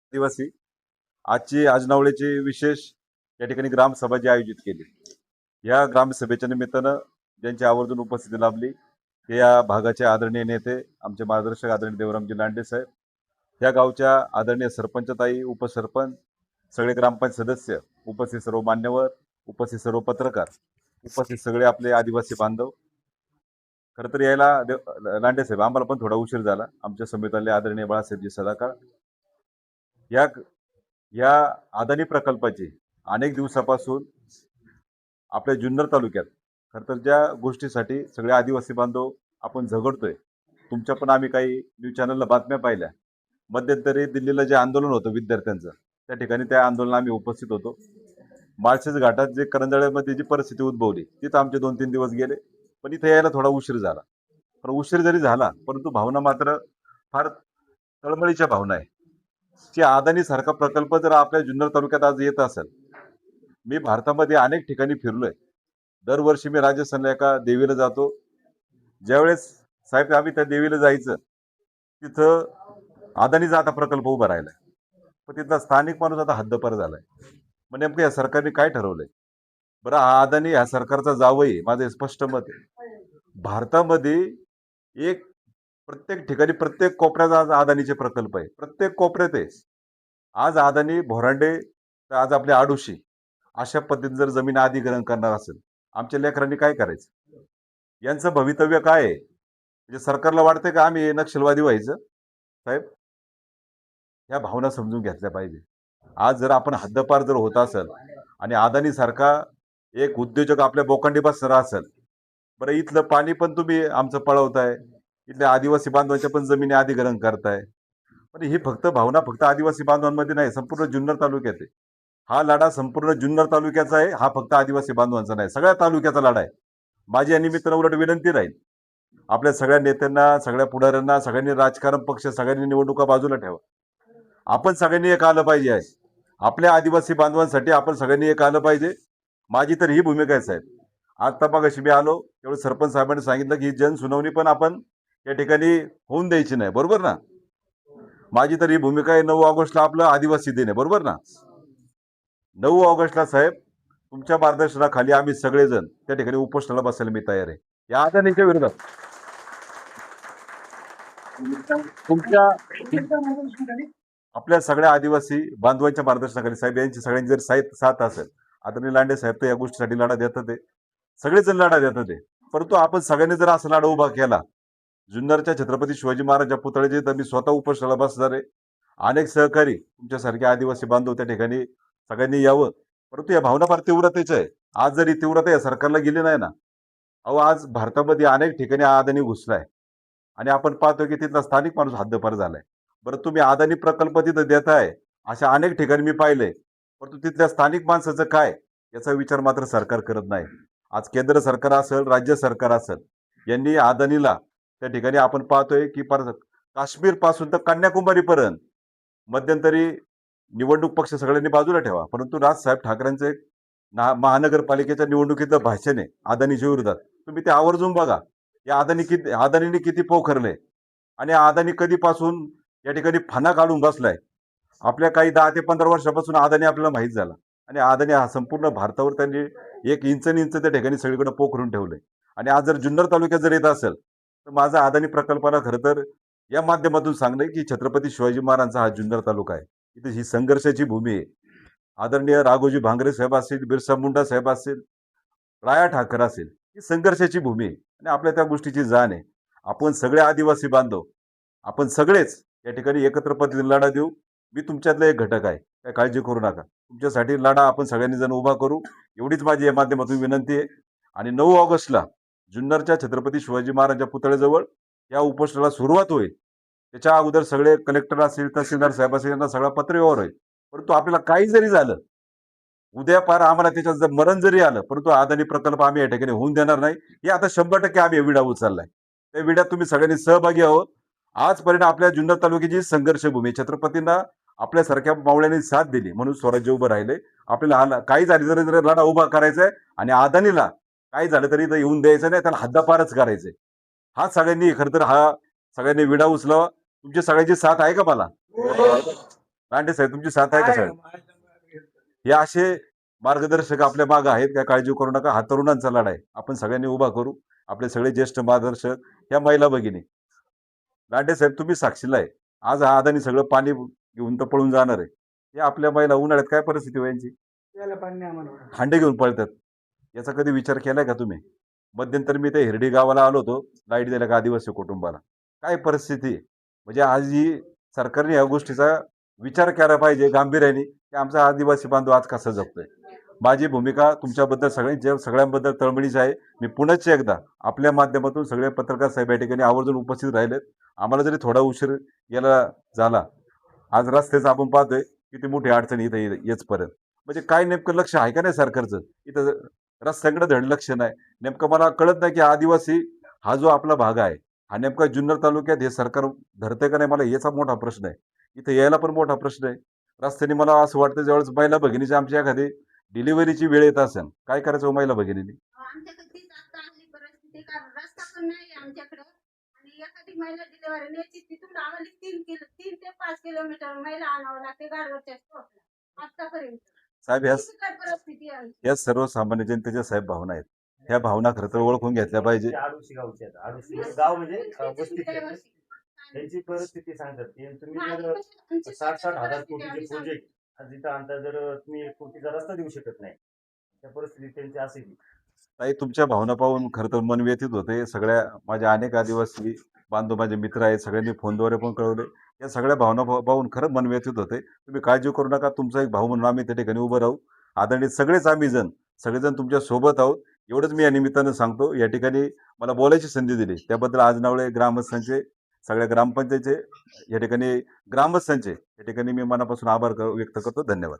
आदिवासी आजची आजनावळेची विशेष या ठिकाणी ग्रामसभा जी आयोजित केली. या ग्रामसभेच्या निमित्तानं ज्यांची आवर्जून उपस्थिती लाभली ते या भागाचे आदरणीय नेते आमचे मार्गदर्शक आदरणीय देवरामजी लांडे साहेब, या गावच्या आदरणीय सरपंचताई, उपसरपंच, सगळे ग्रामपंचायत सदस्य, उपस्थित सर्व मान्यवर, उपस्थित सर्व पत्रकार, उपस्थित सगळे आपले आदिवासी बांधव. खरं तर यायला लांडे साहेब आम्हाला पण थोडा उशीर झाला. आमच्या समितीतले आदरणीय बाळासाहेबजी सदाकाळ या या अदानी प्रकल्पाची अनेक दिवसापासून आपल्या जुन्नर तालुक्यात खरं तर ज्या गोष्टीसाठी सगळे आदिवासी बांधव आपण झगडतोय, तुमच्या पण आम्ही काही न्यूज चॅनलला बातम्या पाहिल्या. मध्यंतरी दिल्लीला जे आंदोलन होतं विद्यार्थ्यांचं, त्या ठिकाणी त्या आंदोलनाला आम्ही उपस्थित होतो. माळशेज घाटात जे करंजाळ्यामध्ये जी परिस्थिती उद्भवली तिथं आमचे 2-3 दिवस गेले, पण इथे यायला थोडा उशीर झाला. पण उशीर जरी झाला परंतु भावना मात्र फार तळमळीच्या भावना आहे की अदानी सारखा प्रकल्प जर आपल्या जुन्नर तालुक्यात आज येत असेल. मी भारतामध्ये अनेक ठिकाणी फिरलोय. दरवर्षी मी राजस्थानला एका देवीला जातो. ज्यावेळेस साहेब आम्ही त्या देवीला जायचं, तिथं अदानीचा आता प्रकल्प उभा राहिलाय. पण तिथला स्थानिक माणूस आता हद्दपार झालाय. मग नेमकं या सरकारने काय ठरवलंय? बरं, हा अदानी ह्या सरकारचा जावई, माझं हे स्पष्ट मत आहे. भारतामध्ये एक प्रत्येक ठिकाणी प्रत्येक कोपऱ्यात आज अदानीचे प्रकल्प आहे. प्रत्येक कोपऱ्यात आहे. आज अदानी, भोरांडे, तर आज आपले आडुशी अशा पद्धतीने जर जमीन अधिग्रहण करणार असेल, आमच्या लेकरांनी काय करायचं? यांचं भवितव्य काय आहे? म्हणजे सरकारला वाटतंय का आम्ही नक्षलवादी व्हायचं? साहेब, या भावना समजून घेतल्या पाहिजे. आज जर आपण हद्दपार जर होत असेल आणि अदानी सारखा एक उद्योजक आपल्या बोकांडी बसणारा असेल, बरं इथलं पाणी पण तुम्ही आमचं पळवताय, इथल्या आदिवासी बांधवांच्या पण जमिनी अधिग्रहण करताय. पण ही फक्त भावना फक्त आदिवासी बांधवांमध्ये नाही, संपूर्ण जुन्नर तालुक्यात आहे. हा लढा संपूर्ण जुन्नर तालुक्याचा आहे. हा फक्त आदिवासी बांधवांचा नाही, सगळ्या तालुक्याचा लढा आहे. माझी या निमित्तानं उलट विनंती राहील आपल्या सगळ्या नेत्यांना, सगळ्या पुढाऱ्यांना, सगळ्यांनी राजकारण पक्ष, सगळ्यांनी निवडणुका बाजूला ठेवा. आपण सगळ्यांनी एक आलं पाहिजे आहे. आपल्या आदिवासी बांधवांसाठी आपण सगळ्यांनी एक आलं पाहिजे. माझी तर ही भूमिका आहे साहेब. आता मगाशी मी आलो तेवढं सरपंच साहेबांनी सांगितलं की जनसुनावणी पण आपण या ठिकाणी होऊन द्यायची नाही, बरोबर ना? माझी तर ही भूमिका आहे. 9 ऑगस्टला आपलं आदिवासी दिन आहे, बरोबर ना? 9 ऑगस्टला साहेब तुमच्या मार्गदर्शनाखाली आम्ही सगळेजण त्या ठिकाणी उपोषणाला बसायला मी तयार आहे. या अदानीच्या विरोधात तुमच्या आपल्या सगळ्या आदिवासी बांधवांच्या मार्गदर्शनाखाली साहेब यांची सगळ्यांची जर साथ असेल, आदरणीय लांडे साहेब तर या गोष्टीसाठी लढा देतात ते, सगळेजण लढा देतात ते. परंतु आपण सगळ्यांनी जर असा लढा उभा केला, जुन्नरच्या छत्रपती शिवाजी महाराजांच्या पुतळ्याचे तर मी स्वतः उपोषणाला बसणार आहे. अनेक सहकारी तुमच्यासारखे आदिवासी बांधव त्या ठिकाणी सगळ्यांनी यावं. परंतु या भावना फार तीव्रतेच्या आहे. आज जरी तीव्रता या सरकारला गेली नाही ना, अहो आज भारतामध्ये अनेक ठिकाणी अदानी घुसलाय आणि आपण पाहतो की तिथला स्थानिक माणूस हद्दपार झालाय. बरं, तुम्ही अदानी प्रकल्प तिथं देताय, अशा अनेक ठिकाणी मी पाहिलंय. परंतु तिथल्या स्थानिक माणसाचं काय याचा विचार मात्र सरकार करत नाही. आज केंद्र सरकार असेल, राज्य सरकार असेल, यांनी अदानीला त्या ठिकाणी आपण पाहतोय की काश्मीर पासून तर कन्याकुमारी पर्यंत मध्यंतरी निवडणूक पक्ष सगळ्यांनी बाजूला ठेवा, परंतु राजसाहेब ठाकरेंचं एक महानगरपालिकेच्या निवडणुकीतलं भाषण आहे अदानीच्या विरोधात, तुम्ही ते आवर्जून बघा. या अदानीने किती पोखरले आणि अदानी कधीपासून या ठिकाणी फणा काढून बसलाय. आपल्या काही 10 ते 15 वर्षापासून अदानी आपल्याला माहीत झाला आणि अदानी हा संपूर्ण भारतावर त्यांनी एक इंच त्या ठिकाणी सगळीकडे पोखरून ठेवलंय. आणि आज जर जुन्नर तालुक्यात जर येत असेल तर माझा अदानी प्रकल्पाला खरं तर या माध्यमातून सांगणं की छत्रपती शिवाजी महाराजांचा हा जुन्नर तालुका आहे. इथे ही संघर्षाची भूमी आहे. आदरणीय राघोजी भांगरे साहेब असतील, बिरसा मुंडा साहेब असतील, राया ठाकर असेल, ही संघर्षाची भूमी आहे आणि आपल्या त्या गोष्टीची जाण आहे. आपण सगळे आदिवासी बांधव, आपण सगळेच या ठिकाणी एकत्र पद्धतीने लढा देऊ. मी तुमच्यातला एक घटक आहे, काय काळजी करू नका. तुमच्यासाठी लढा आपण सगळ्यांनी जण उभा करू, एवढीच माझी या माध्यमातून विनंती आहे. आणि 9 ऑगस्टला जुन्नरच्या छत्रपती शिवाजी महाराजांच्या पुतळ्याजवळ या उपोषणाला सुरुवात होईल. त्याच्या अगोदर सगळे कलेक्टर असतील, तहसीलदार साहेब असतील, यांना सगळा पत्रव्यवहार होईल. परंतु आपल्याला काही जरी झालं, उद्या पार आम्हाला त्याच्यात जर मरण जरी आलं, परंतु अदानी प्रकल्प आम्ही या ठिकाणी होऊन देणार नाही. हे आता 100% आम्ही विडा उचललाय. त्या विड्यात तुम्ही सगळ्यांनी सहभागी आहोत. आजपर्यंत आपल्या जुन्नर तालुक्याची संघर्षभूमी, छत्रपतींना आपल्यासारख्या मावळ्यांनी साथ दिली म्हणून स्वराज्य उभं राहिले. आपल्याला काही झाले तरी लढा उभा करायचा आहे आणि अदानीला काही झालं तरी येऊन द्यायचं नाही, त्याला हद्दापारच करायचंय. हा सगळ्यांनी खरं तर हा सगळ्यांनी विडा उचलावा. तुमची सगळ्यांची साथ आहे का मला? लांडे साहेब तुमची साथ आहे का साहेब? हे असे मार्गदर्शक आपल्या मागे आहेत, काय काळजी करू नका. हा तरुणांचा लढा आहे, आपण सगळ्यांनी उभा करू. आपले सगळे ज्येष्ठ मार्गदर्शक ह्या महिला भगिनी. लांडे साहेब तुम्ही साक्षीला आहे. आज हा अदानी सगळं पाणी घेऊन तर पळून जाणार आहे. हे आपल्या महिला उन्हाळ्यात काय परिस्थिती व्हायची, हांडे घेऊन पळतात. याचा कधी विचार केलाय का तुम्ही? मध्यंतरी मी ते हिरडी गावाला आलो होतो, लाईट दिल्या का आदिवासी कुटुंबाला. काय परिस्थिती आहे? म्हणजे आज ही सरकारने या गोष्टीचा विचार केला पाहिजे गांभीर्याने, की आमचा आदिवासी बांधव आज कसा जगतोय. माझी भूमिका तुमच्याबद्दल सगळ्यांबद्दल तळमळीची आहे. मी पुनश्च एकदा आपल्या माध्यमातून सगळे पत्रकार साहेब या ठिकाणी आवर्जून उपस्थित राहिलेत. आम्हाला जरी थोडा उशीर गेला झाला, आज रस्त्याचं आपण पाहतोय किती मोठी अडचण इथं येचपर्यंत. म्हणजे काय नेमकं लक्ष आहे का नाही सरकारचं? इथं रस्त्याकडे धड लक्ष नाही. नेमकं मला कळत नाही की आदिवासी हा जो आपला भाग आहे, हा नेमका जुन्नर तालुक्यात हे सरकार धरतंय का नाही, मला याचा मोठा प्रश्न आहे. इथं यायला पण मोठा प्रश्न आहे. रस्त्याने मला असं वाटतं ज्यावेळेस महिला भगिनीची आमच्या एखादी डिलिव्हरीची वेळ येत असेल, काय करायचं हो महिला भगिनींनी? आमच्याकडे तीच आता आणली परिस्थिती, कारण रस्ता पण नाही आमच्याकडं. आणि एखादी महिला डिलिव्हरी न्यायची तिथून आम्हाला 3 ते 5 किलोमीटर महिला आणावं लागते गाडवरच्या स्टॉपला आतापर्यंत. साहेब ह्या किती काय परिस्थिती आहे आमची. या सर्वसामान्य जनतेच्या साहेब भावना आहेत. ह्या भावना खरं तर ओळखून घेतल्या पाहिजे. आडुशी गावचे आहेत. आडुशी गाव म्हणजे वस्ती त्यावर्षी. त्यांची परिस्थिती सांगतात की तुम्ही माझी जर कशी- आमची 60-60 हजार परिस्थिती कोटीचे आम्ही सांगतो. प्रोजेक्ट जिथं आणता, जर तुम्ही 1 कोटीचा रस्ता देऊ शकत नाही, त्या परिस्थितीत त्यांची अशी ताई तुमच्या भावना पाहून खरं तर मन व्यथित होते. सगळ्या माझ्या अनेक आदिवासी बांधव माझे मित्र आहेत, सगळ्यांनी फोनद्वारे पण कळवले. या सगळ्या भावना पाहून खरंच मन व्यथित होते. तुम्ही काळजी करू नका. तुमचा एक भाऊ म्हणून आम्ही त्या ठिकाणी उभं राहू. आदरणीय सगळेच आम्ही सगळेजण तुमच्या सोबत आहोत. एवढंच मी या निमित्तानं सांगतो. या ठिकाणी मला बोलायची संधी दिली त्याबद्दल आजनावळे ग्रामस्थांचे, सगळ्या ग्रामपंचायतचे, या ठिकाणी ग्रामस्थांचे या ठिकाणी मी मनापासून आभार व्यक्त करतो. धन्यवाद.